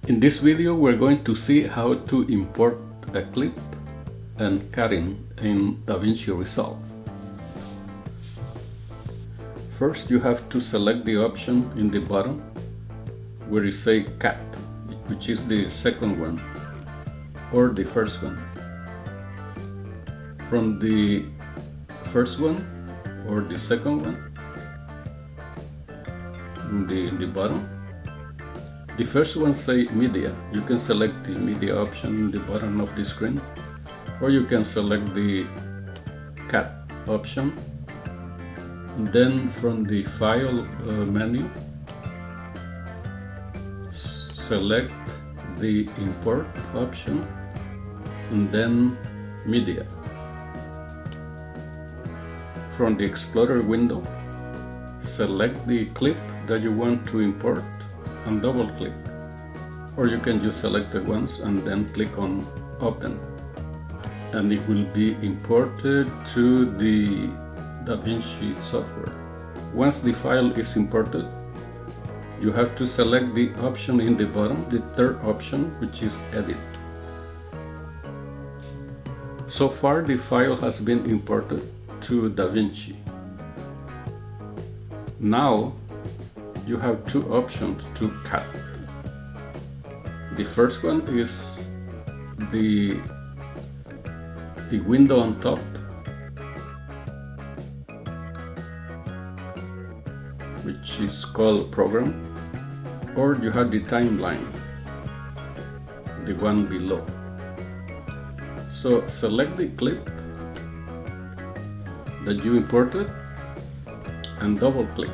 In this video we're going to see how to import a clip and cutting in DaVinci Resolve. First you have to select the option in the bottom where you say cut, which is the second one or the first one. From the first one or the second one in the bottom. The first one say media. You can select the media option in the bottom of the screen, or you can select the cut option. And then from the file menu, select the import option and then media. From the Explorer window, select the clip that you want to import and double click, or you can just select it once and then click on open, and it will be imported to the DaVinci software. Once the file is imported, you have to select the option in the bottom, the third option, which is edit. So far the file has been imported to DaVinci. Now you have two options to cut. The first one is the window on top, which is called program, or you have the timeline, the one below. So select the clip that you imported and double click.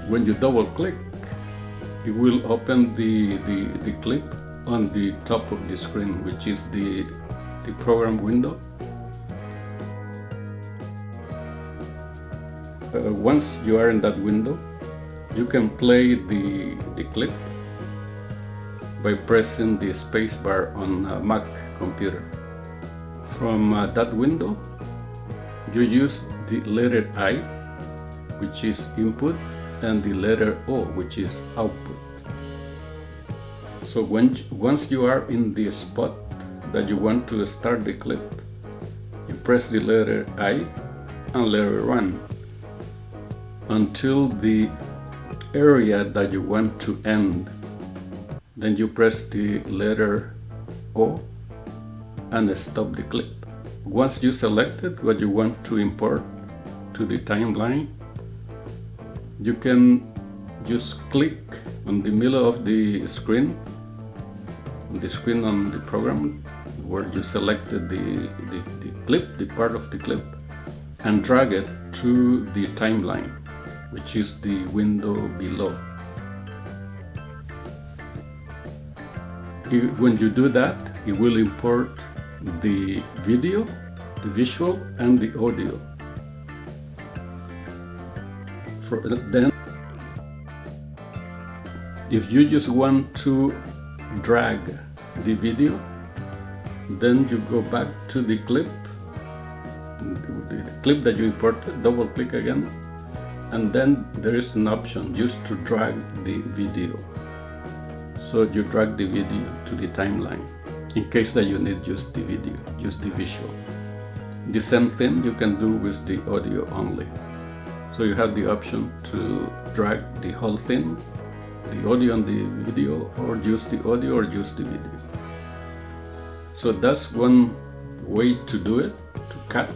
When you double click, it will open the clip on the top of the screen, which is the program window. Once you are in that window, you can play the clip by pressing the space bar on a Mac computer. From that window, you use the letter I, which is input, and the letter O, which is output. So once you are in the spot that you want to start the clip, you press the letter I and letter 1 until the area that you want to end. Then you press the letter O and stop the clip. Once you selected what you want to import to the timeline, you can just click on the middle of the screen on the program where you selected the clip, the part of the clip, and drag it to the timeline, which is the window below. When you do that, it will import the video, the visual, and the audio. Then, if you just want to drag the video, then you go back to the clip that you imported, double click again, and then there is an option just to drag the video. So you drag the video to the timeline in case that you need just the video, just the visual. The same thing you can do with the audio only. So you have the option to drag the whole thing, the audio and the video, or use the audio or use the video. So that's one way to do it, to cut.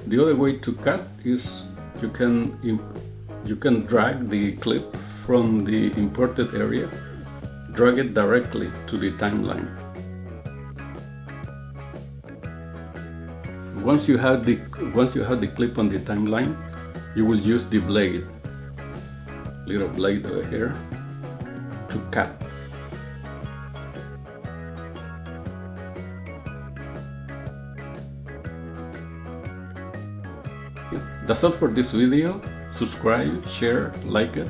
The other way to cut is you can drag the clip from the imported area, drag it directly to the timeline. Once you have the clip on the timeline, you will use the blade, little blade over here, to cut. That's all for this video. Subscribe, share, like it,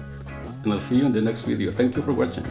and I'll see you in the next video. Thank you for watching.